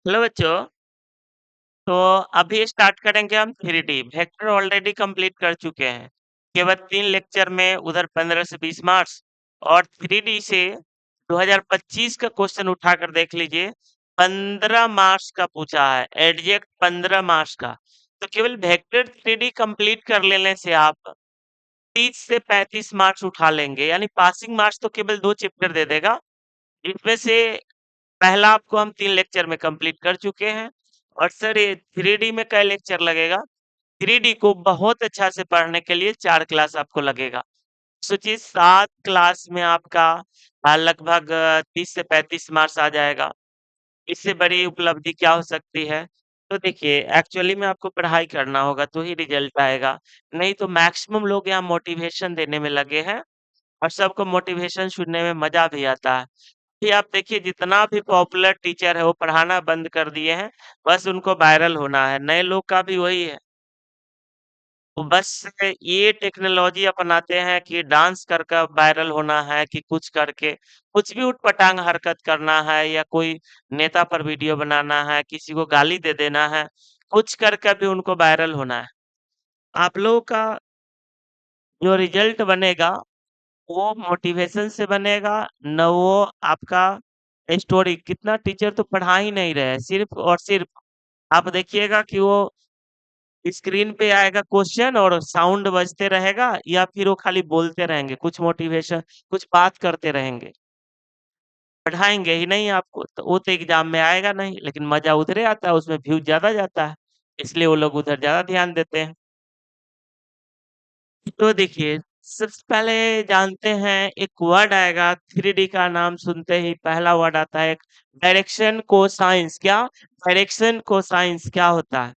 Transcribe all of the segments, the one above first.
Hello बच्चों। तो अभी स्टार्ट करेंगे हम 3D वेक्टर ऑलरेडी कंप्लीट कर चुके हैं। केवल 3 लेक्चर में उधर 15 से 20 मार्क्स और 3D से 2025 का क्वेश्चन उठाकर देख लीजिए। 15 मार्क्स का पूछा है, एग्जैक्ट 15 मार्क्स का। तो केवल वेक्टर 3D कंप्लीट कर लेने से आप 30 से 35 मार्क्स उठा लेंगे, यानी पासिंग मार्क्स तो केवल 2 चैप्टर दे देगा। इसमें से पहला आपको हम 3 लेक्चर में कंप्लीट कर चुके हैं। और सर ये 3D में क्या लेक्चर लगेगा? 3D को बहुत अच्छा से पढ़ने के लिए 4 क्लास आपको लगेगा। सोचिए 7 क्लास में आपका लगभग 30 से 35 मार्क्स आ जाएगा। इससे बड़ी उपलब्धि क्या हो सकती है? तो देखिए एक्चुअली में आपको पढ़ाई करना होगा तो ही रिजल्ट आएगा। नहीं तो मैक्सिमम लोग यहाँ मोटिवेशन देने में लगे हैं और सबको मोटिवेशन सुनने में मजा भी आता है। कि आप देखिए जितना भी पॉपुलर टीचर है वो पढ़ाना बंद कर दिए हैं। बस उनको वायरल होना है, नए लोग का भी वही है। वो बस ये टेक्नोलॉजी अपनाते हैं कि डांस कर कर वायरल होना है, कि कुछ करके कुछ भी उटपटांग हरकत करना है, या कोई नेता पर वीडियो बनाना है, किसी को गाली दे देना है, कुछ करके भी उनको वायरल होना है। आप लोगों का जो रिजल्ट बनेगा वो मोटिवेशन से बनेगा, न वो आपका स्टोरी। कितना टीचर तो पढ़ा ही नहीं रहे हैं, सिर्फ और सिर्फ आप देखिएगा कि वो स्क्रीन पे आएगा क्वेश्चन और साउंड बजते रहेगा, या फिर वो खाली बोलते रहेंगे, कुछ मोटिवेशन कुछ बात करते रहेंगे, पढ़ाएंगे ही नहीं आपको। तो वो तो एग्जाम में आएगा नहीं, लेकिन मजा उधरे आता है, उसमें व्यूज ज्यादा जाता है, इसलिए वो लोग उधर ज्यादा ध्यान देते हैं। तो देखिए सबसे पहले जानते हैं, एक वर्ड आएगा 3D का नाम सुनते ही पहला वर्ड आता है एक, डायरेक्शन कोसाइंस। क्या डायरेक्शन कोसाइंस क्या होता है?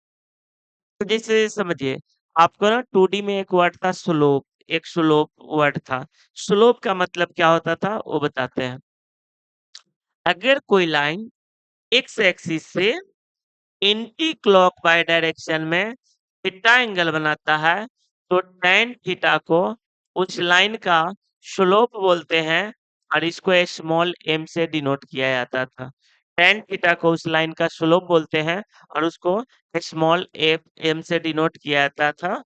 तो जैसे समझिए, आपको ना 2D में एक वर्ड था स्लोप, एक स्लोप वर्ड था। स्लोप का मतलब क्या होता था वो बताते हैं। अगर कोई लाइन एक्स एक्सिस से एंटी क्लॉक बाय डायरेक्शन में थीटा एंगल बनाता है, तो tan थीटा को उस लाइन का स्लोप बोलते हैं, और इसको स्मॉल m से डिनोट किया जाता था। tan थीटा को उस लाइन का स्लोप बोलते हैं और उसको स्मॉल m से डिनोट किया जाता था।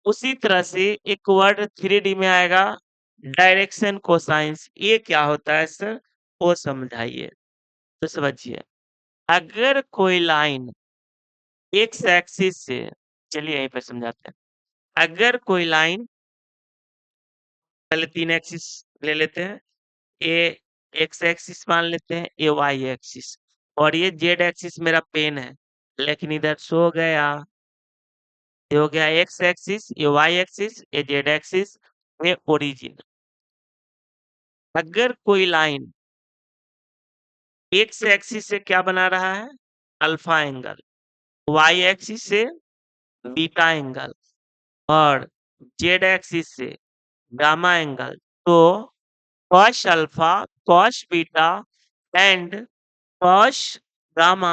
उसी तरह से एक वर्ड 3D में आएगा, डायरेक्शन कोसाइंस। ये क्या होता है सर, वो समझाइए। तो समझिए, अगर कोई लाइन एक्स एक्सिस से, चलिए यहीं पर समझाते हैं। अगर कोई लाइन, पहले 3 एक्सिस ले लेते हैं। ए एक्स एक्सिस मान लेते हैं, ए वाई एक्सिस, और ये जेड एक्सिस मेरा पेन है, लेकिन इधर सो गया। ये हो गया एक्स एक्सिस, ये वाई एक्सिस, ये जेड एक्सिस, ये ओरिजिन। अगर कोई लाइन एक्स एक्सिस से क्या बना रहा है, अल्फा एंगल, वाई एक्सिस से बीटा एंगल, और जेड एक्सिस से गामा एंगल, तो cos alpha, cos beta and cos gamma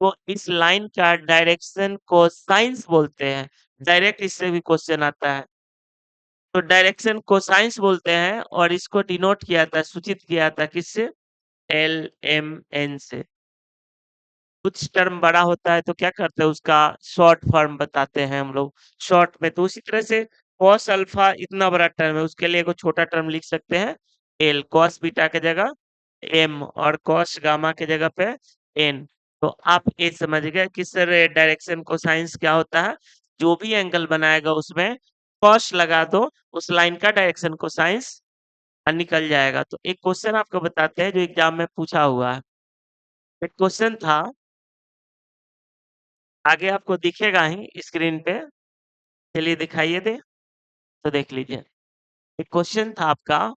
को इस लाइन का डायरेक्शन को साइंस बोलते हैं। डायरेक्ट इससे भी क्वेश्चन आता है, तो डायरेक्शन को साइंस बोलते हैं, और इसको डिनोट किया था, सूचित किया था किससे, एल एम एन से। कुछ टर्म बड़ा होता है तो क्या करते हैं, उसका शॉर्ट फॉर्म बताते हैं हम लोग शॉर्ट में। तो उसी तरह से कॉस अल्फा इतना बड़ा टर्म है, उसके लिए एक छोटा टर्म लिख सकते हैं, एल। कॉस बीटा के जगह एम, और कॉस गामा के जगह पे एन। तो आप ये समझ गए कि सर डायरेक्शन कोसाइंस क्या होता है। जो भी एंगल बनाएगा उसमें कॉस लगा दो, उस लाइन का डायरेक्शन कोसाइंस निकल जाएगा। तो एक क्वेश्चन आपको बताते हैं जो एग्जाम में पूछा हुआ है। एक क्वेश्चन था, आगे आपको दिखेगा ही स्क्रीन पे, चलिए दिखाइए दे, तो देख लीजिए। एक क्वेश्चन था आपका,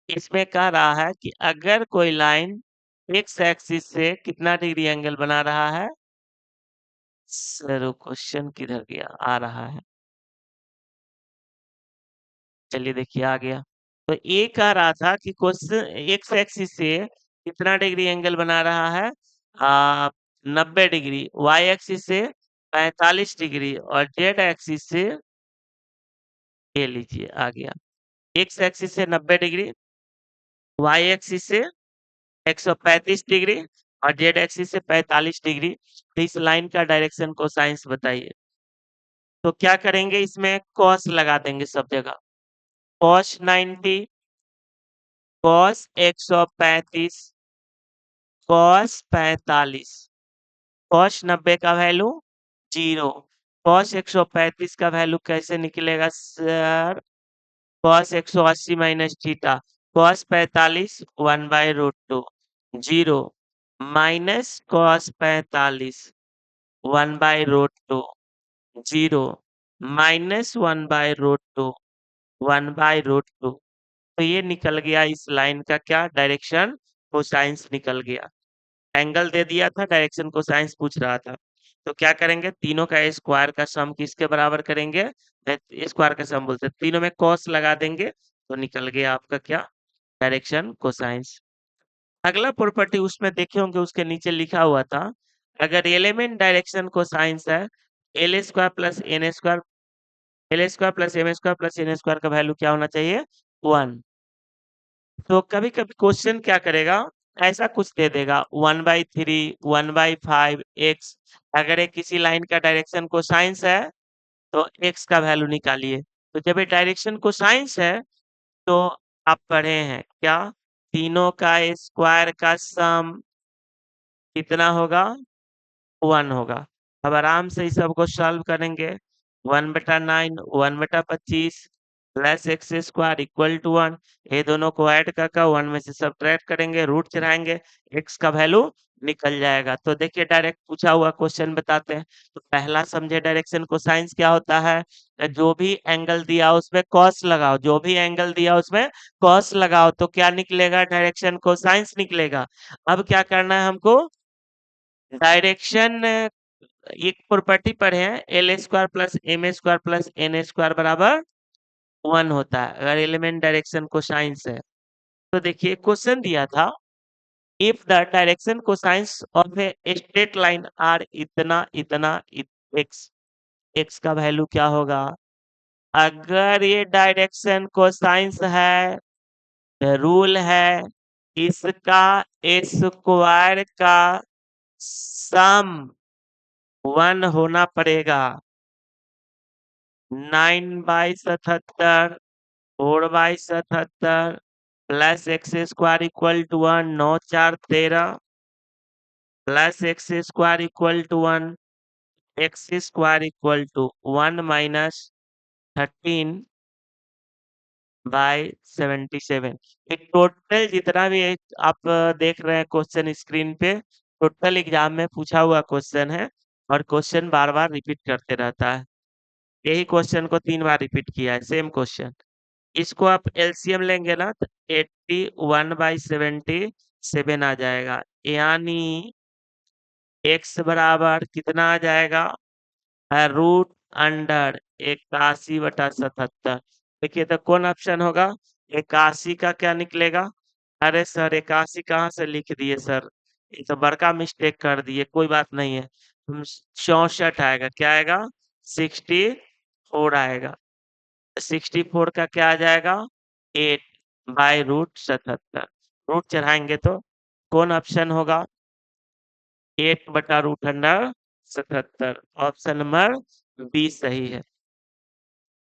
इसमें कह रहा है कि अगर कोई लाइन एक्स एक्सिस से कितना डिग्री एंगल बना रहा है। सर वो क्वेश्चन किधर गया, आ रहा है, चलिए देखिए आ गया। तो ये कह रहा था कि क्वेश्चन एक्स एक्सिस से कितना डिग्री एंगल बना रहा है, आ 90 डिग्री, वाई एक्सिस से 45 डिग्री, और जेड एक्सिस से, ये लीजिए आ गया, एक्स एक्सिस से 90 डिग्री, वाई एक्सिस से 135 डिग्री, और जेड एक्सिस से 45 डिग्री। तो इस लाइन का डायरेक्शन कोसाइंस बताइए। तो क्या करेंगे, इसमें कॉस लगा देंगे सब जगह। कॉस 90, कॉस 135, कॉस 45, कॉस 90 का वैल्यू 0। कॉस 135 का वैल्यू कैसे निकलेगा sir? Cos 180 minus theta. Cos 45 1/√2 0 minus cos 45 1/√2 0 minus 1/√2 1/√2। तो ये निकल गया इस लाइन का क्या डायरेक्शन कोसाइंस निकल गया। एंगल दे दिया था, डायरेक्शन कोसाइंस पूछ रहा था। तो क्या करेंगे, तीनों का स्क्वायर का सम किसके बराबर करेंगे? स्क्वायर का सम बोलते हैं, तीनों में कॉस लगा देंगे तो निकल गया आपका क्या, डायरेक्शन कोसाइंस। अगला प्रॉपर्टी उसमें देखे होंगे, उसके नीचे लिखा हुआ था, अगर एलिमेंट डायरेक्शन कोसाइंस है L square plus N square, L square plus M square plus N square का वैल्यू क्या होना चाहिए? 1। तो कभी कभी क्वेश्चन क्या करेगा, ऐसा कुछ दे देगा 1/3 1/5 एक्स। अगर ये किसी लाइन का डायरेक्शन कोसाइंस है तो एक्स का वैल्यू निकालिए। तो जब ये डायरेक्शन कोसाइंस है तो आप पढ़े हैं क्या, तीनों का स्क्वायर का सम कितना होगा? 1 होगा। अब आराम से इस सबको सॉल्व करेंगे। 1/9 1/25 plus X square equal to 1। ये दोनों को ऐड कर 1 में से सब्ट्रैक्ट करेंगे, रूट चढ़ाएंगे, एक्स का वैल्यू निकल जाएगा। तो देखिए डायरेक्ट पूछा हुआ क्वेश्चन बताते हैं। तो पहला समझे डायरेक्शन कोसाइंस क्या होता है, जो भी एंगल दिया उसमें कॉस लगाओ, जो भी एंगल दिया उसमें कॉस लगाओ तो क्या निकलेगा, डायरेक्शन कोसाइंस निकलेगा। अब क्या करना है हमको, डायरेक्शन एक प्रॉपर्टी पढ़े हैं, L square plus M square plus N square बराबर 1 होता है अगर एलिमेंट डायरेक्शन कोसाइंस है। तो देखिए क्वेश्चन दिया था, if the direction cosines of a straight line are इतना इतना एक्स, एक्स का वैल्यू क्या होगा? अगर ये डायरेक्शन कोसाइंस है, रूल है इसका स्क्वायर का सम 1 होना पड़ेगा। 9/77 4/77 plus X square equal to 1 9 4 13 plus X square equal to 1 X square equal to 1 minus 13/77। ये टोटल जितना भी आप देख रहे हैं क्वेश्चन स्क्रीन पे, टोटल एग्जाम में पूछा हुआ क्वेश्चन है और क्वेश्चन बार बार रिपीट करते रहता है। यही क्वेश्चन को 3 बार रिपीट किया है, सेम क्वेश्चन। इसको आप एलसीएम लेंगे ना तो 81/77 आ जाएगा, यानी एक्स बराबर कितना आ जाएगा, रूट अंडर 81/77। देखिए तो कौन ऑप्शन होगा, 81 का क्या निकलेगा? अरे सर 81 कहाँ से लिख दिए सर, ये तो बड़का मिस्टेक कर दिए, कोई बात नहीं है। 64 आएगा, क्या आएगा? 64 आएगा। 64 का क्या आ जाएगा? 8/√77। रूट चढ़ाएंगे तो कौन ऑप्शन होगा? 8/√77। ऑप्शन नंबर बी सही है।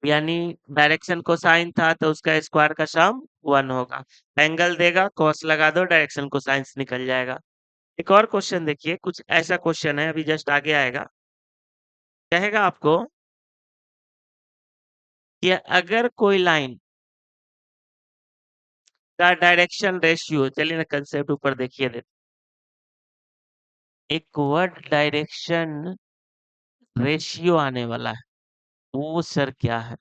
यानी डायरेक्शन कोसाइन था तो उसका स्क्वायर का सम 1 होगा। एंगल देगा, कॉस लगा दो, डायरेक्शन कोसाइंस निकल जाएगा। एक और क्वेश्चन देखिए, कुछ ऐसा क्वेश्चन है अभी जस्ट आगे आएगा। कहेगा आपको कि अगर कोई लाइन का डायरेक्शन रेशियो, चलिए ना कंसेप्ट ऊपर देखिए दे, एक वर्ड डायरेक्शन रेशियो आने वाला है, वो सर क्या है?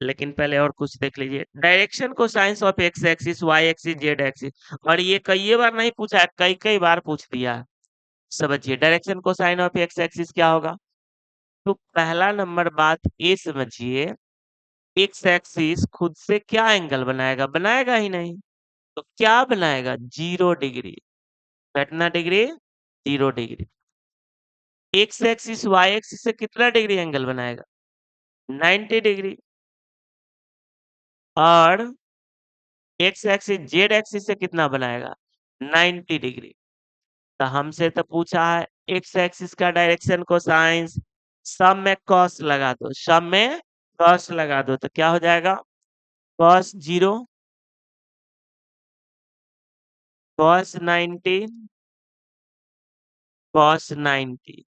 लेकिन पहले और कुछ देख लीजिए, direction cosines of X axis Y axis Z axis, और ये कई बार नहीं पूछा है, कई कई बार पूछ दिया है। समझिए direction cosine of X axis क्या होगा। तो पहला नंबर बात ये समझिए, एक्स एक्सिस खुद से क्या एंगल बनाएगा? बनाएगा ही नहीं। तो क्या बनाएगा? 0 डिग्री। कितना degree? 0 degree. X axis Y axis से कितना डिग्री एंगल बनाएगा? 90 डिग्री। और एक्स एक्सिस जेड एक्सिस से कितना बनाएगा? 90 डिग्री। तो हमसे तो पूछा है एक्स एक्सिस का डायरेक्शन कोसाइंस, सब में कॉस लगा दो, सब में कॉस लगा दो, तो क्या हो जाएगा? कॉस 0, कॉस 90, कॉस 90,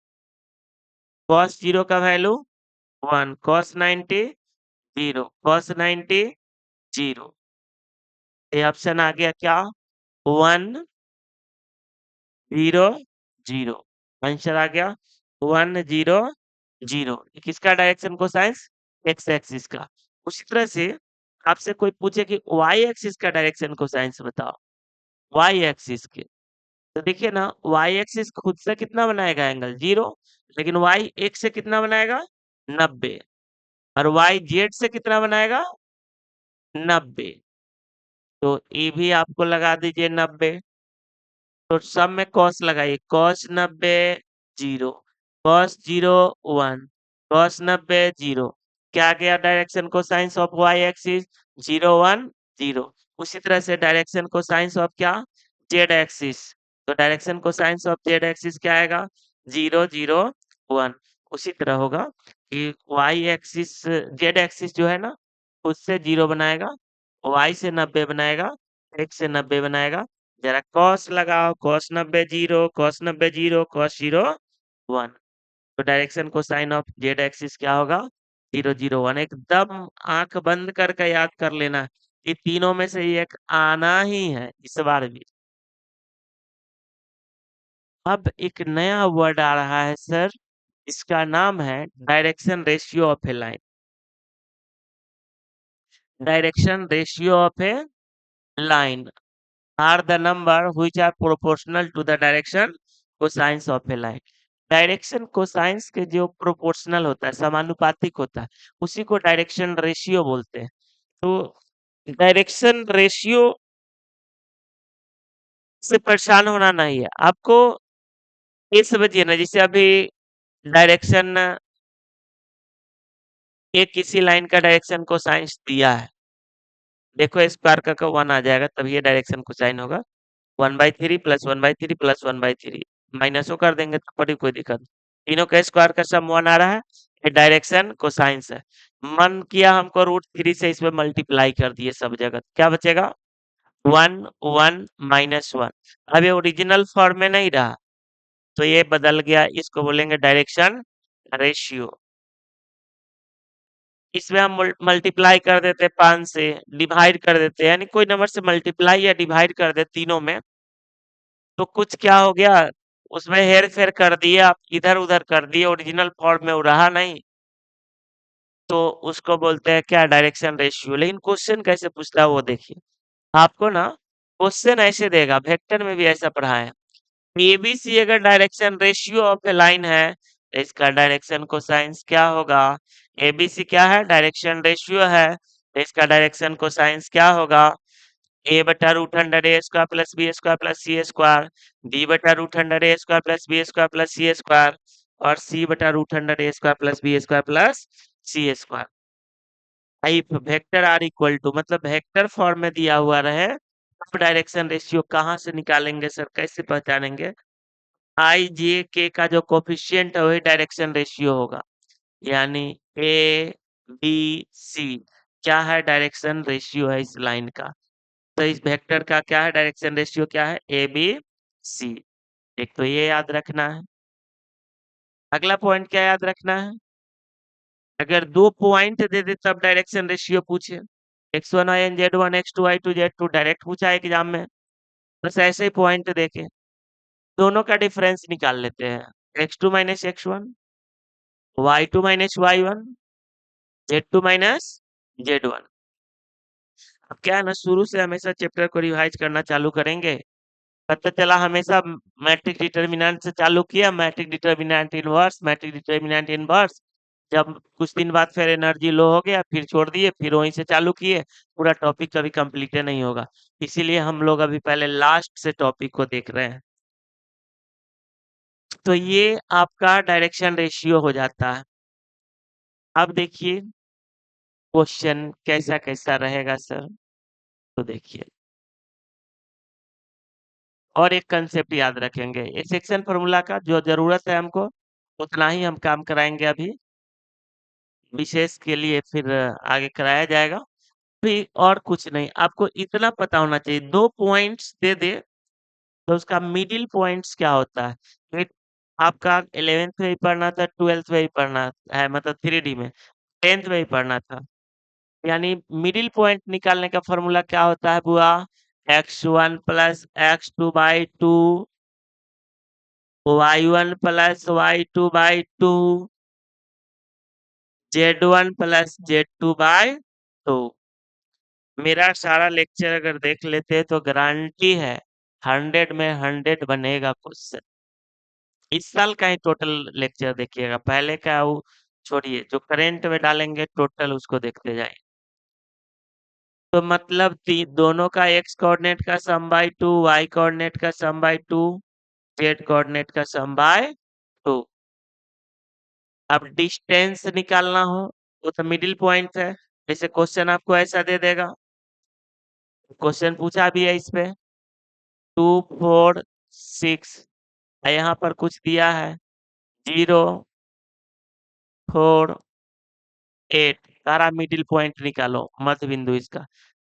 कॉस 0 का वैल्यू 1, कॉस 90 0, कॉस 90 0। ये ऑप्शन आ गया क्या? 1 0 0। आंसर आ गया 1 0 0। किसका डायरेक्शन कोसाइंस? एक्स एक्सिस का। उसी तरह से आपसे कोई पूछे कि वाई एक्सिस का डायरेक्शन कोसाइंस बताओ, वाई एक्सिस के, तो देखिए ना, वाई एक्सिस खुद से कितना बनाएगा एंगल 0, लेकिन वाई एक्स से कितना बनाएगा 90, और वाई जेड से कितना बनाएगा 90। तो ये भी आपको लगा दीजिए 90। तो सब में कॉस लगाइए, कॉस 90 0, कॉस 0 1, कॉस 90 0। क्या गया direction cosines of Y axis? 0 1 0। उसी तरह से डायरेक्शन कोसाइंस ऑफ क्या? Z axis. तो direction cosines of Z axis क्या आएगा? 0 0 1। उसी तरह होगा कि वाई एक्सिस, जेड एक्सिस जो है ना, खुद से 0 बनाएगा, वाई से 90 बनाएगा, एक्स से 90 बनाएगा। जरा कॉस लगाओ, कॉस 90 0, कॉस 90 0, कॉस 0 1। तो direction cosine of Z axis क्या होगा? 0 0 1। एकदम आंख बंद करके याद कर लेना, ये तीनों में से एक आना ही है इस बार भी। अब एक नया वर्ड आ रहा है सर, इसका नाम है direction ratio of A line. Direction ratio of A line are the number which are proportional to the direction cosines of a line। Direction cosines के जो प्रोपोर्शनल होता है, समानुपातिक होता है, उसी को डायरेक्शन रेशियो बोलते हैं। तो डायरेक्शन रेशियो से परेशान होना नहीं है आपको। ये समझिए ना, जैसे अभी डायरेक्शन, एक किसी लाइन का डायरेक्शन कोसाइंस दिया है, देखो स्क्वायर का 1 आ जाएगा, तब ये डायरेक्शन कोसाइन होगा। 1/3 प्लस 1/3 प्लस 1/3, माइनसो कर देंगे तो बड़ी कोई दिक्कत नहीं। तीनों का स्क्वायर का सम 1 आ रहा है, ये डायरेक्शन कोसाइंस है। मन किया हमको √3 से इसमें मल्टीप्लाई कर दिए सब जगह, क्या बचेगा? 1 1 -1। अब ये ओरिजिनल फॉर्म में नहीं रहा, तो ये बदल गया, इसको बोलेंगे डायरेक्शन रेशियो। इसमें हम मल्टीप्लाई कर देते 5 से, डिवाइड कर देते, यानी कोई नंबर से मल्टीप्लाई या डिवाइड कर दे तीनों में, तो कुछ क्या हो गया, उसमें हेर फेर कर दिए, आप इधर उधर कर दिए, ओरिजिनल फॉर्म में वो रहा नहीं, तो उसको बोलते हैं क्या? Direction ratio. लेकिन क्वेश्चन कैसे पूछता है वो देखिए, आपको ना क्वेश्चन ऐसे देगा, वेक्टर में भी ऐसा पढ़ा है, एबीसी अगर direction ratio of A line है, तो इसका डायरेक्शन कोसाइंस क्या होगा? एबीसी क्या है? डायरेक्शन रेशियो है, तो इसका डायरेक्शन कोसाइंस क्या होगा? a/√100 a² plus b² plus c², b/√100 a² plus b² plus c², और c/√100 a² plus b² plus c²। If vector R equal to, मतलब वेक्टर फॉर्म में दिया हुआ रहे, अब डायरेक्शन रेशियो कहाँ से निकालेंगे सर, कैसे पहचानेंगे? आई जे के का जो कोफिशियंट है वही डायरेक्शन रेशियो होगा, यानी ए बी सी क्या है? डायरेक्शन रेशियो है इस लाइन का। तो इस वेक्टर का क्या है? डायरेक्शन रेशियो क्या है? A B C. एक तो ये याद रखना है। अगला पॉइंट क्या याद रखना है? अगर दो पॉइंट दे दे तब डायरेक्शन रेशियो पूछे, x1 y n z1 x2 y2 z2 direct पूछा है एग्जाम में, बस ऐसे ही पॉइंट देके दोनों का डिफरेंस निकाल लेते हैं, x2 minus x1, y2 minus y1, z2 minus z1। अब क्या है ना, शुरू से हमेशा चैप्टर को रिवाइज करना चालू करेंगे, पता चला हमेशा मैट्रिक डिटर्मिनेंट से चालू किया, matrix determinant inverse, matrix determinant inverse, जब कुछ दिन बाद फिर एनर्जी लो हो गया, फिर छोड़ दिए, फिर वहीं से चालू किए, पूरा टॉपिक कभी कंप्लीट नहीं होगा। इसीलिए हम लोग अभी पहले लास्ट से टॉपिक को देख रहे हैं। तो ये आपका डायरेक्शन रेशियो हो जाता है। अब देखिए क्वेश्चन कैसा कैसा रहेगा सर, तो देखिए और एक कंसेप्ट याद रखेंगे। ये सेक्शन फॉर्मूला का जो जरूरत है हमको उतना ही हम काम कराएंगे अभी, विशेष के लिए फिर आगे कराया जाएगा। भी और कुछ नहीं, आपको इतना पता होना चाहिए, 2 पॉइंट्स दे दे तो उसका मिडिल पॉइंट्स क्या होता है। ये आपका 11th में ही पढ़ना था, 12th में ही पढ़ना है, मतलब 3D में 10th में ही पढ़ना था। यानी मिडिल पॉइंट निकालने का फॉर्मूला क्या होता है बुआ, x1 plus x2 by 2, y1 plus y2 by 2, z1 plus z2 by 2। मेरा सारा लेक्चर अगर देख लेते हैं तो गारंटी है 100 में 100 बनेगा क्वेश्चन। इस साल का ही टोटल लेक्चर देखिएगा, पहले का वो छोड़िए, जो करंट में डालेंगे टोटल उसको देखते जाए। तो मतलब दोनों का x कोऑर्डिनेट का सम बाय 2, y कोऑर्डिनेट का सम बाय 2, z कोऑर्डिनेट का सम बाय 2। अब डिस्टेंस निकालना हो वो तो मिडिल पॉइंट है। जैसे क्वेश्चन आपको ऐसा दे देगा, क्वेश्चन पूछा भी है इस पे 2 4 6, यहाँ पर कुछ दिया है 0 4 8, सारा मिडिल पॉइंट निकालो, मध्य बिंदु इसका।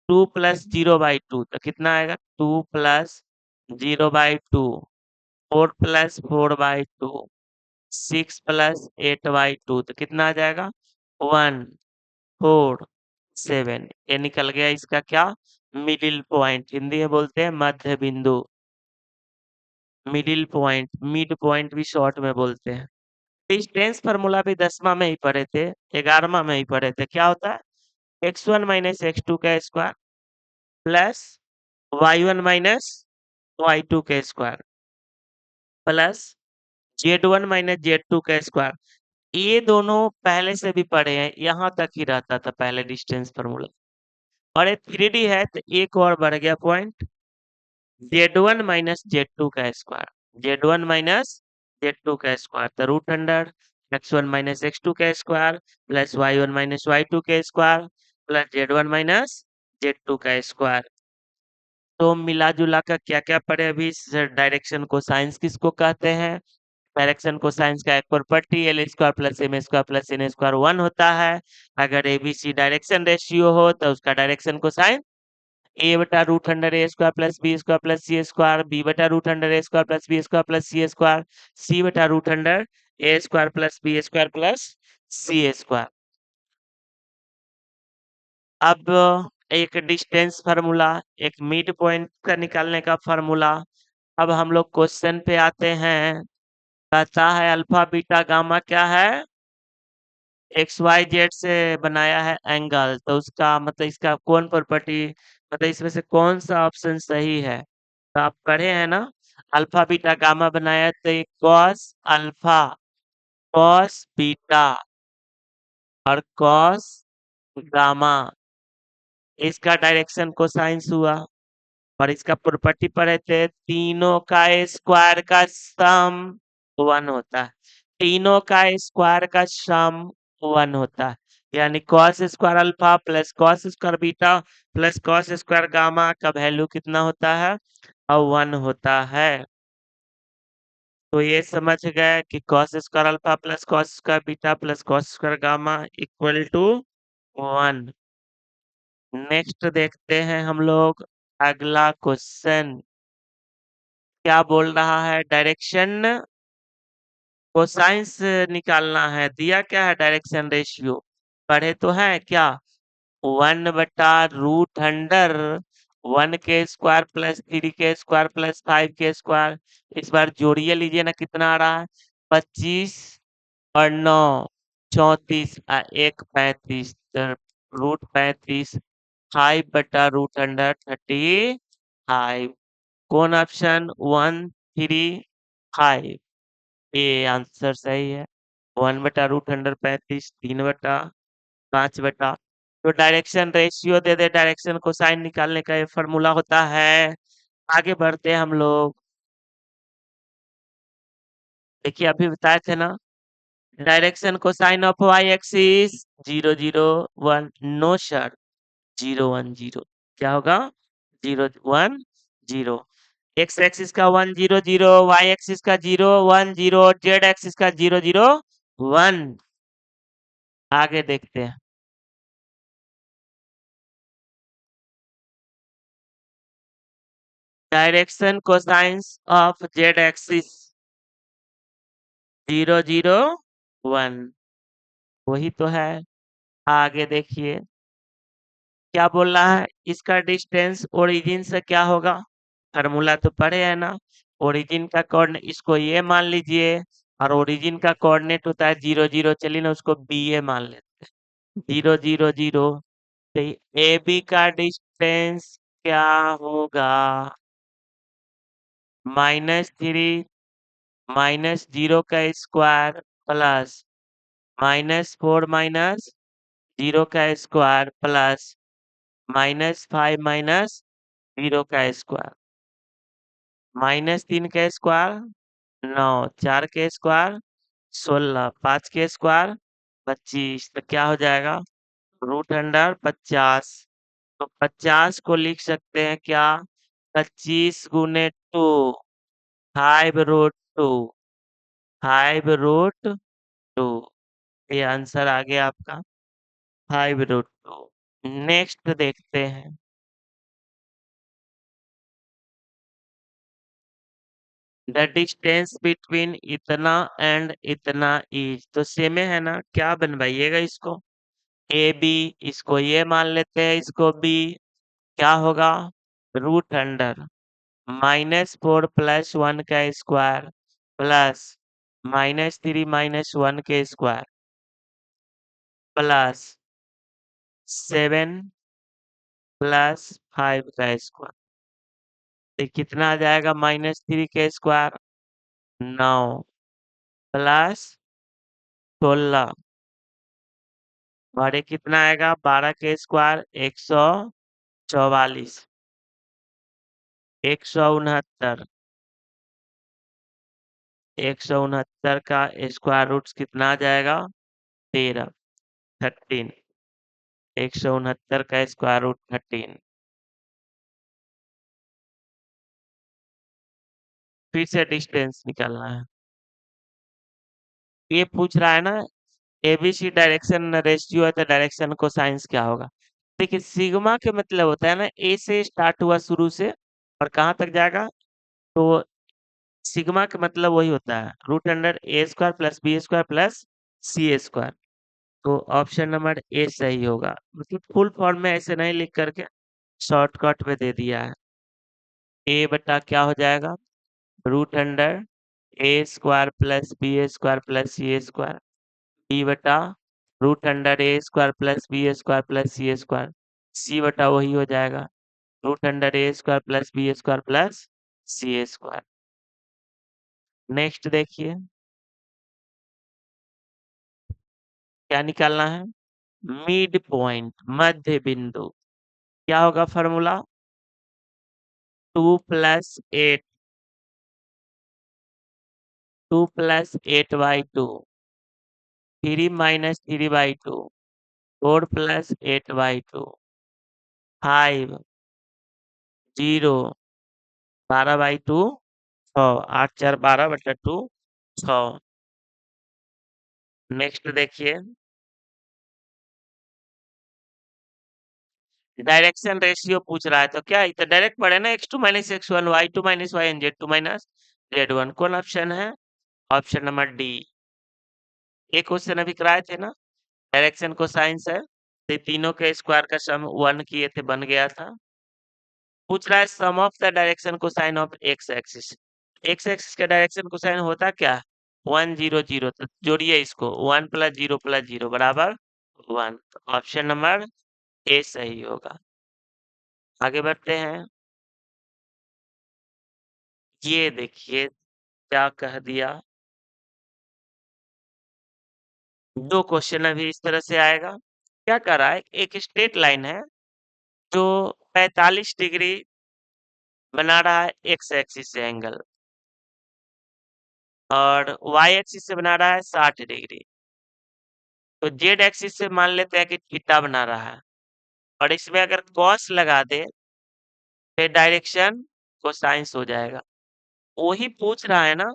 2 प्लस 0/2 तो कितना आएगा, 2 प्लस 0/2, 4 प्लस 4/2, 6 प्लस 8/2 तो कितना आ जाएगा 1 4 7। ये निकल गया इसका क्या, मिडिल पॉइंट, हिंदी में बोलते हैं मध्य बिंदु, मिडिल पॉइंट, मिड पॉइंट भी शॉर्ट में बोलते हैं। डिस्टेंस फार्मूला भी 10वां में ही पढ़े थे, 11वां में ही पढ़े थे। क्या होता है, x1 माइनस x2 का square plus y1 minus y2 का square plus z1 minus z2 का स्क्वायर। ये दोनों पहले से भी पढ़े हैं, यहाँ तक ही रहता था पहले डिस्टेंस फार्मूला। और ये 3D है तो एक और बढ़ गया पॉइंट, z1 माइनस z2 का स्क्वायर, z1 माइनस z2 का स्क्वायर तो root under x1 minus x2 का square plus y1 minus y2 का square plus z1 minus z2 का स्क्वायर। तो मिला जुला कर क्या क्या पढ़े अभी, डायरेक्शन को साइंस किसको कहते हैं, डायरेक्शन को साइंस का एक property L square plus M square plus N square 1 होता है। अगर एबीसी डायरेक्शन रेशियो हो तो उसका डायरेक्शन को साइन ए बटा root under A square plus B square plus C square, B बटा root under A square plus B square plus C square, C बटा root under A square plus B square plus C square. अब एक distance formula, एक mid point का निकालने का formula. अब हम लोग क्वेश्चन पे आते हैं, कहता है अल्फा बीटा गामा क्या है, एक्स वाई जेड से बनाया है एंगल, तो उसका मतलब इसका कौन प्रॉपर्टी, मतलब इसमें से कौन सा ऑप्शन सही है। तो आप पढ़े हैं ना, अल्फा बीटा गामा बनाया तो ये कॉस अल्फा कॉस बीटा और कॉस गामा, इसका डायरेक्शन कोसाइंस हुआ। और इसका प्रॉपर्टी पढ़े थे, तीनों का स्क्वायर का सम 1 होता है, तीनों का स्क्वायर का सम 1 होता है। यानी cos square alpha plus cos square beta plus cos square gamma का वैल्यू कितना होता है, और 1 होता है। तो ये समझ गए कि cos square alpha plus cos square beta plus cos square gamma equal to 1। Next देखते हैं हम लोग अगला क्वेश्चन क्या बोल रहा है, डायरेक्शन कोसाइंस निकालना है। दिया क्या है, डायरेक्शन रेशियो पढ़े तो है क्या, 1/√100, 1 के स्क्वायर प्लस 3 के स्क्वायर प्लस 5 के स्क्वायर। इस बार जोड़िए लीजिए ना, कितना आ रहा है, 25 और 9 34 1 35, √35, 5/√135। कौन ऑप्शन 1 3 5, ये आंसर सही है। 1/√135, 3/5। तो डायरेक्शन रेशियो दे दे, डायरेक्शन को साइन निकालने का ये फॉर्मूला होता है। आगे बढ़ते हैं हम लोग, देखिए अभी बताए थे ना, direction cosine of Y axis 0 0 1, no sir 0 1 0, क्या होगा 0 1 0। एक्स एक्सिस का 1 0 0, वाई एक्सिस का 0 1 0, जेड एक्सिस का 0 0 1। आगे देखते हैं। Direction cosines of Z axis 0 0 1, वही तो है। आगे देखिए क्या बोल रहा है, इसका डिस्टेंस ओरिजिन से क्या होगा। फार्मूला तो पढ़े है ना। ओरिजिन का कोऑर्डिनेट इसको ये मान लीजिए, और ओरिजिन का कोऑर्डिनेट होता है 0 0, चलिए ना उसको बी ए मान लेते हैं। 0 0 0, तो ए बी का डिस्टेंस क्या होगा, -3 -0 का स्क्वायर प्लस -4 -0 का स्क्वायर प्लस -5 -0 का स्क्वायर, -3 का स्क्वायर 9, 4 के स्क्वायर 16, 5 के स्क्वायर 25, तो क्या हो जाएगा √50। तो 50 को लिख सकते हैं क्या, 25 × 2, 5√2, 5√2, ये आंसर आ गया आपका 5√2। नेक्स्ट देखते हैं। द डिस्टेंस बिटवीन इतना एंड इतना इज, तो सेम है ना, क्या बनवाइएगा इसको, ए बी, इसको ये मान लेते हैं, इसको बी, क्या होगा √अंडर -4 + 1 का स्क्वायर प्लस -3 -1 के स्क्वायर प्लस 7 + 5 का स्क्वायर, तो कितना आ जाएगा -3 के स्क्वायर 9 प्लस 16, और ये कितना आएगा 12 के स्क्वायर 144, 169, 169 का स्क्वायर रूट कितना आ जाएगा 13, 13, 169 का स्क्वायर रूट 13। फिर से डिस्टेंस निकालना है। ये पूछ रहा है ना, एबीसी डायरेक्शन रेशियो है तो डायरेक्शन को साइंस क्या होगा। देखिए सिग्मा के मतलब होता है ना, ए से स्टार्ट हुआ शुरू से और कहाँ तक जाएगा, तो सिग्मा का मतलब वही होता है √a² + b² + c²। तो ऑप्शन नंबर ए सही होगा, मतलब फुल फॉर्म में ऐसे नहीं लिख करके शॉर्टकट में दे दिया है। ए बटा क्या हो जाएगा √a² + b² + c², बी बटा √a² + b² + c², सी बटा वही हो जाएगा √a² + b² + c²। नेक्स्ट देखिए क्या निकालना है, मिड पॉइंट मध्य बिंदु, क्या होगा फॉर्मूला 2 + 8, 2 + 8/2, 3 - 3/2, 4 + 8/2, 5 0 12/2, 6, 8 4 12/2, 6। नेक्स्ट देखिए डायरेक्शन रेशियो पूछ रहा है, तो क्या इतना डायरेक्ट पढ़े ना, x2 - x1, y2 - y, z2 - z1, कौन ऑप्शन है, ऑप्शन नंबर डी। एक क्वेश्चन अभी कराए थे ना, डायरेक्शन को साइंस है, तो तीनों के स्क्वायर का सम 1 किए थे, बन गया था। पूछ रहा है sum of the direction cosine of X axis, X axis का डायरेक्शन को साइन होता क्या 1 0 0, तो जोड़िए इसको 1 + 0 + 0 बराबर 1, ऑप्शन नंबर ए सही होगा। आगे बढ़ते हैं, ये देखिए क्या कह दिया, दो क्वेश्चन अभी इस तरह से आएगा। क्या कर रहा है, एक स्ट्रेट लाइन है जो 45 डिग्री बना रहा है एक्स एक्सिस से एंगल, और वाई एक्सिस से बना रहा है 60 डिग्री। तो जेड एक्सिस से मान लेते हैं कि थीटा बना रहा है, और इसमें अगर कॉस लगा दे तो डायरेक्शन कोसाइंस हो जाएगा। वही पूछ रहा है ना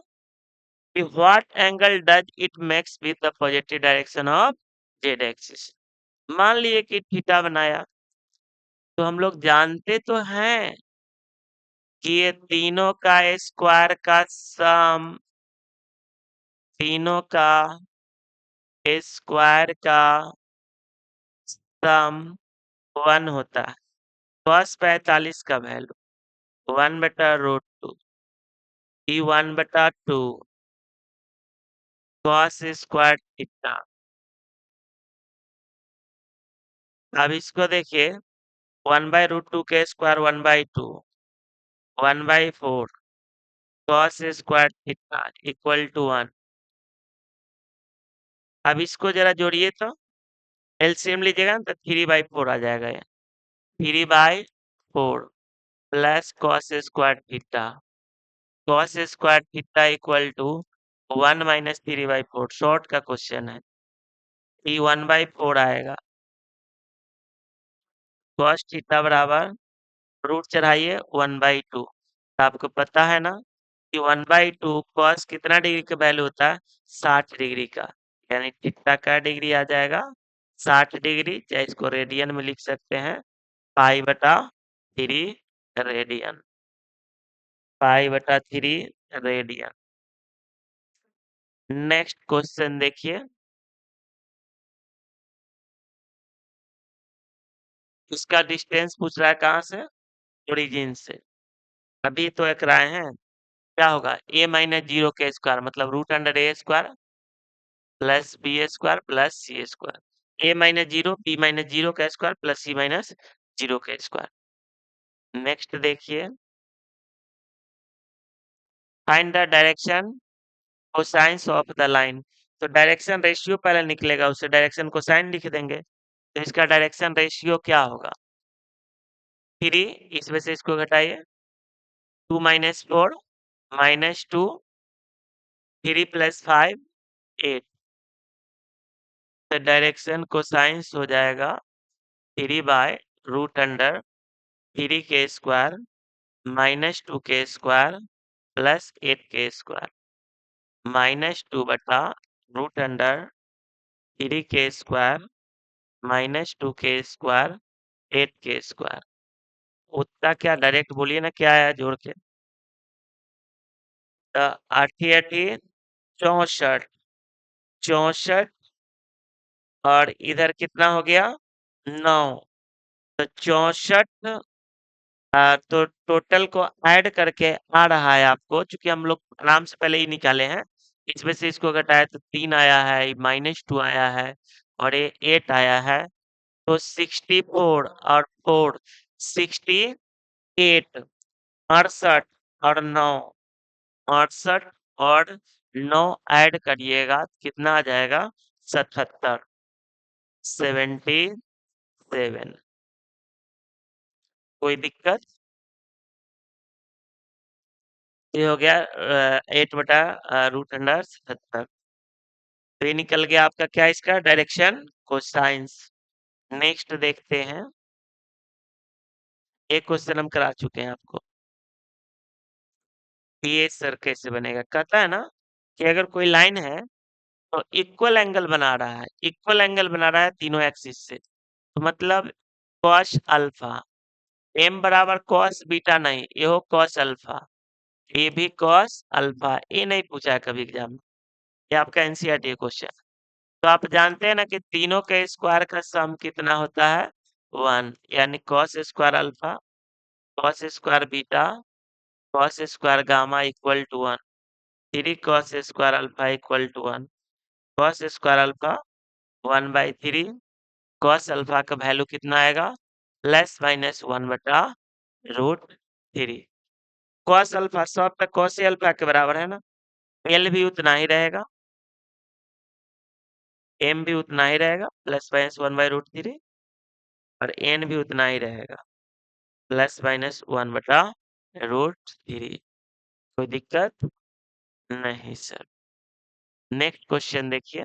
कि what angle does it makes with the positive direction of Z axis. मान लिए कि थीटा बनाया, तो हम लोग जानते तो हैं कि ये तीनों का स्क्वायर का सम, तीनों का स्क्वायर का सम 1 होता है। cos 45 का वैल्यू 1/√2 ई 1/2 cos स्क्वायर थीटा। अब इसको देखिए, 1/√2 के square 1/2 1/4 cos square theta equal to 1। अब इसको जरा जोड़िए तो एलसीएम लीजिएगा ना, तो 3/4 आ जाएगा। ये 3/4 plus cos square theta, cos square theta equal to 1 minus 3/4। Short का क्वेश्चन है, ये 1/4 आएगा। cos थीटा बराबर रूट चढ़ाइए 1/2। तो आपको पता है ना कि 1/2 cos कितना डिग्री का वैल्यू होता है, 60 डिग्री का। यानी थीटा का डिग्री आ जाएगा 60 डिग्री, चाहे इसको रेडियन में लिख सकते हैं, पाई/3 रेडियन, पाई/3 रेडियन। नेक्स्ट क्वेश्चन देखिए, उसका डिस्टेंस पूछ रहा है कहाँ से, ओरिजिन से। अभी तो एक राय है, क्या होगा, a माइनस 0 के स्क्वायर मतलब √a² plus b² plus c²। a minus 0 b minus 0 का स्क्वायर प्लस c माइनस 0 का स्क्वायर। नेक्स्ट देखिए, find the direction cosines of the line. तो डायरेक्शन रेशियो पहले निकलेगा, उसे डायरेक्शन कोसाइन लिख देंगे। तो इसका डायरेक्शन रेशियो क्या होगा, 3, इसमें से इसको घटाइए, 2 माइनस 4 -2 3 + 5 8। तो डायरेक्शन कोसाइंस हो जाएगा 3/√3 के स्क्वायर -2 के स्क्वायर प्लस 8 के स्क्वायर, -2/√3 के स्क्वायर -2 के स्क्वायर 8 के स्क्वायर। उत्तर क्या डायरेक्ट बोलिए ना, क्या आया जोड़ के, तो 8 8 64, 64 और इधर कितना हो गया 9। तो 64 तो टोटल को ऐड करके आ रहा है आपको, चूंकि हम लोग आराम से पहले ही निकाले हैं, इसमें से इसको घटाया तो 3 आया है, -2 आया है और ये 8 आया है। तो 64 और 4 68, 68 और 9, 68 और 9 ऐड करिएगा कितना आ जाएगा 77, 77। कोई दिक्कत, ये हो गया 8/√77। तो ये निकल गया आपका क्या, इसका डायरेक्शन कोसाइंस। नेक्स्ट देखते हैं, एक क्वेश्चन हम करा चुके हैं आपको, ये सर कैसे बनेगा। कहता है ना कि अगर कोई लाइन है तो इक्वल एंगल बना रहा है, इक्वल एंगल बना रहा है तीनों एक्सिस से, तो मतलब cos अल्फा, m बराबर cos बीटा नहीं, ये हो cos अल्फा, ये भी cos अल्फा। ये नहीं पूछा है कभी एग्जाम में, ये आपका एनसीईआरटी क्वेश्चन। तो आप जानते हैं ना कि तीनों के स्क्वायर का सम कितना होता है 1, यानी cos square alpha, cos square beta, cos square gamma equal to 1, 3 cos square alpha equal to 1, cos square alpha 1/3, cos alpha का वैल्यू कितना आएगा ±1/√3। cos अल्फा सब तक cos अल्फा के बराबर है ना, l भी उतना ही रहेगा, m भी उतना ही रहेगा ±1/√3 और n भी उतना ही रहेगा ±1/√3। कोई दिक्कत नहीं सर। नेक्स्ट क्वेश्चन देखिए,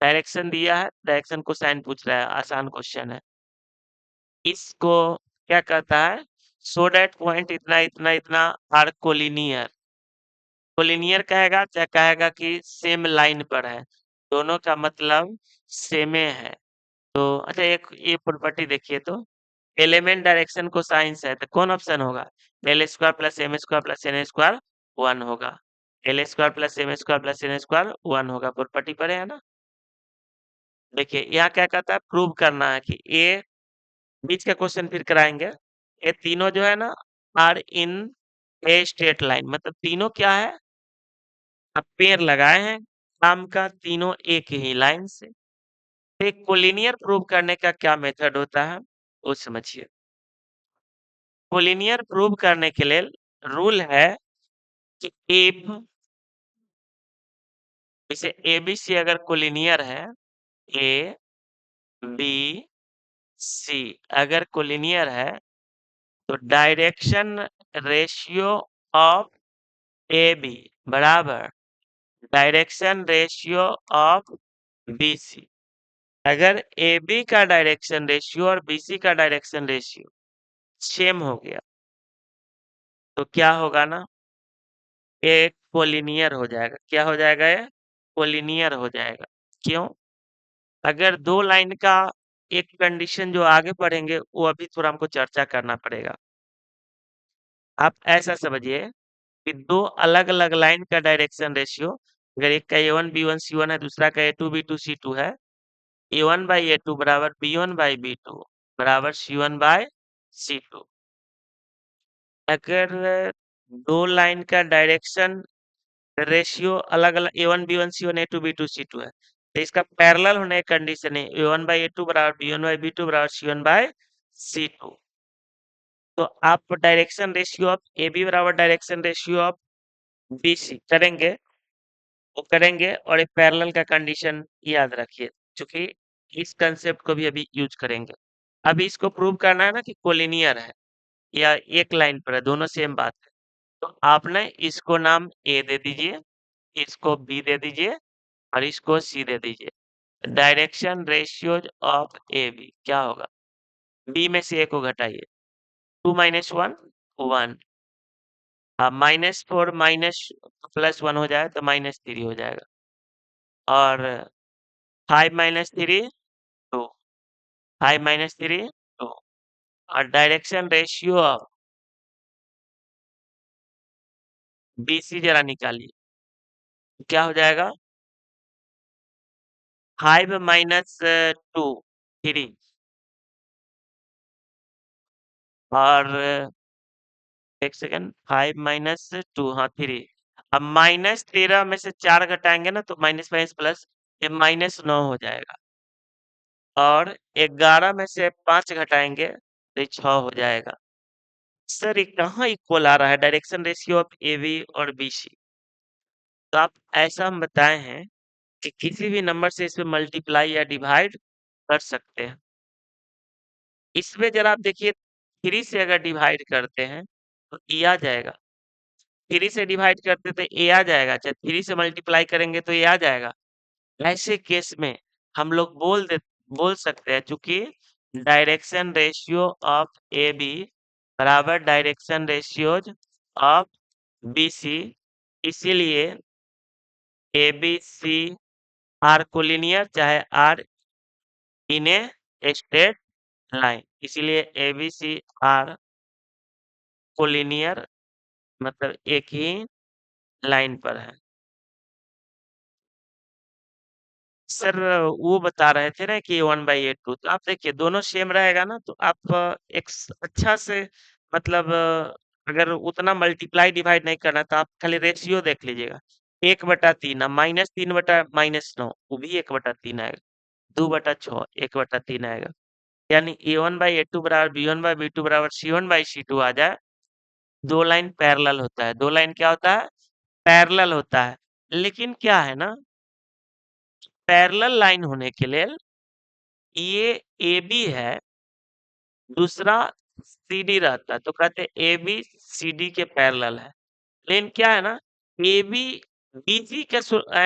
डायरेक्शन दिया है, डायरेक्शन को साइन पूछ रहा है, आसान क्वेश्चन है। इसको क्या कहता है, सो दैट पॉइंट इतना इतना इतना आर कोलिनियर। कोलिनियर कहेगा क्या कहेगा कि सेम लाइन पर है, दोनों का मतलब सेमे है। तो अच्छा एक ये प्रॉपर्टी देखिए तो, एलिमेंट डायरेक्शन को साइंस है तो कौन ऑप्शन होगा? L square plus M square plus N square 1 होगा। L square plus M square plus N square 1 होगा। प्रॉपर्टी पढ़े है ना? देखिए यहाँ क्या कहता है, प्रूव करना है कि ए, बीच का क्वेश्चन फिर कराएंगे। ये तीनों जो है ना are in a straight line, मतलब तीनों क्या है, अब पेड़ लगाए हैं आम का, तीनों एक ही लाइन से। तो एक कोलिनियर प्रूव करने का क्या मेथड होता है वो समझिए। कोलिनियर प्रूव करने के लिए रूल है कि इफ, जैसे ए बी सी अगर कोलिनियर है, ए बी सी अगर कोलिनियर है, तो direction ratio of A B बराबर direction ratio of B C. अगर ए बी का डायरेक्शन रेशियो और बी सी का डायरेक्शन रेशियो सेम हो गया तो क्या होगा ना, ये कोलिनियर हो जाएगा। क्या हो जाएगा? ये कोलिनियर हो जाएगा। क्यों? अगर दो लाइन का एक कंडीशन जो आगे पढ़ेंगे वो अभी थोड़ा हमको चर्चा करना पड़ेगा। आप ऐसा समझिए कि दो अलग अलग लाइन का डायरेक्शन रेशियो, अगर एक का A1 B1 C1 है, दूसरा का A2 B2 C2 है, A1 बाई A2 बराबर B1 बाई B2 बराबर C1 बाई C2। अगर दो लाइन का डायरेक्शन रेशियो अलग अलग A1 B1 C1 A2 B2 C2 है, तो इसका पैरेलल होने की कंडीशन है A1 बाई A2 बराबर B1 बाई B2 बराबर C1 बाई C2। तो आप डायरेक्शन रेशियो ऑफ AB बराबर डायरेक्शन रेशियो ऑफ BC करेंगे, वो करेंगे और एक पैरेलल का कंडीशन याद रखिए, क्योंकि इस कंसेप्ट को भी अभी यूज करेंगे। अभी इसको प्रूव करना है ना कि कोलिनियर है या एक लाइन पर है, दोनों सेम बात है। तो आपने इसको नाम ए दे दीजिए, इसको बी दे दीजिए और इसको सी दे दीजिए। Direction ratios of A B क्या होगा? बी में से ए को घटाइए, 2 माइनस 1 1, -4 माइनस +1 हो जाए तो -3 हो जाएगा, और 5 माइनस 3 2, 5 माइनस 3 2, और direction ratio of B C जरा निकालिए, क्या हो जाएगा? 5 माइनस 2 3, और एक सेकेंड, 5 माइनस 2, हाँ 3। अब -13 में से 4 घटाएंगे ना तो माइनस माइनस प्लस, ये -9 हो जाएगा, और 11 में से 5 घटाएंगे तो ये 6 हो जाएगा। सर ये कहाँ इक्वल आ रहा है, direction ratio of A B और बी सी? तो आप ऐसा हम बताए हैं कि किसी भी नंबर से इसमें मल्टीप्लाई या डिवाइड कर सकते हैं। इसमें जरा आप देखिए, 3 से अगर डिवाइड करते हैं तो ये आ जाएगा, 3 से डिवाइड करते तो ए आ जाएगा, चाहे 3 से मल्टीप्लाई करेंगे तो ये आ जाएगा। ऐसे केस में हम लोग बोल सकते हैं, चूंकि direction ratio of A B बराबर direction ratios of B C, इसीलिए A B C are collinear चाहे are in a straight line, इसीलिए A B C are collinear, मतलब एक ही लाइन पर है। सर वो बता रहे थे ना कि 1/8 तो आप देखिए दोनों सेम रहेगा ना, तो आप एक अच्छा से, मतलब अगर उतना मल्टीप्लाई डिवाइड नहीं करना तो आप खाली रेशियो देख लीजिएगा। 1/3 -3/-9 वो भी 1/3 आएगा, 2/6 1/3 आएगा। यानी A1/A2 बराबर B1/B2 बराबर C1/C2 आ जाए। दो लाइन पैरेलल होता है, दो लाइन क्या होता है? पैरेलल होता है। लेकिन क्या है ना, पैरेलल लाइन होने के लिए ये ए बी है, दूसरा सी डी रहता है, तो कहते हैं ए बी सी डी के पैरेलल है। लेकिन क्या है ना, ए बी बी सी का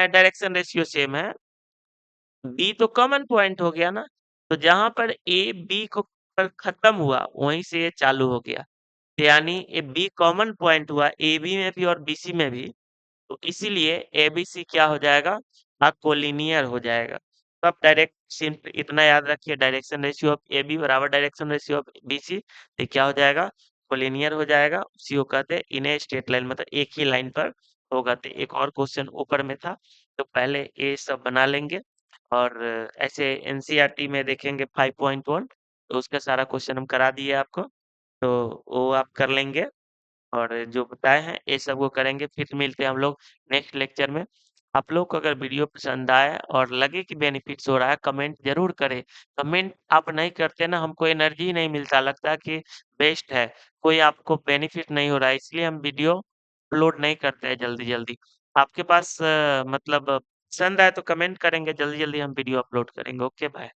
डायरेक्शन रेशियो सेम है, बी तो कॉमन पॉइंट हो गया ना, तो जहां पर ए बी को पर खत्म हुआ वहीं से ये चालू हो गया। यानी ये बी कॉमन पॉइंट हुआ AB में भी और BC में भी, तो इसीलिए ABC क्या हो जाएगा, कोलिनियर हो जाएगा। तो आप डायरेक्ट सिंपल इतना याद रखिए, डायरेक्शन रेशियो ऑफ AB बराबर डायरेक्शन रेशियो ऑफ BC, तो क्या हो जाएगा, कोलिनियर हो जाएगा। उसी को कहते हैं इन ए स्ट्रेट लाइन, मतलब एक ही लाइन पर होगा। तो एक और क्वेश्चन ऊपर में था, तो पहले ये सब बना लेंगे और ऐसे एनसीईआरटी में देखेंगे 5.1, तो उसका सारा क्वेश्चन हम करा दिए आपको, तो वो आप कर लेंगे और जो बताए हैं ये सब वो करेंगे। फिर मिलते हैं हम लोग नेक्स्ट लेक्चर में। आप लोग को अगर वीडियो पसंद आए और लगे कि बेनिफिट्स हो रहा है, कमेंट जरूर करें। कमेंट आप नहीं करते ना, हमको एनर्जी नहीं मिलता, लगता है कि वेस्ट है, कोई आपको बेनिफिट नहीं हो रहा है, इसलिए हम वीडियो अपलोड नहीं करते हैं जल्दी जल्दी। आपके पास मतलब पसंद आए तो कमेंट करेंगे, जल्दी जल्दी हम वीडियो अपलोड करेंगे। Okay bye.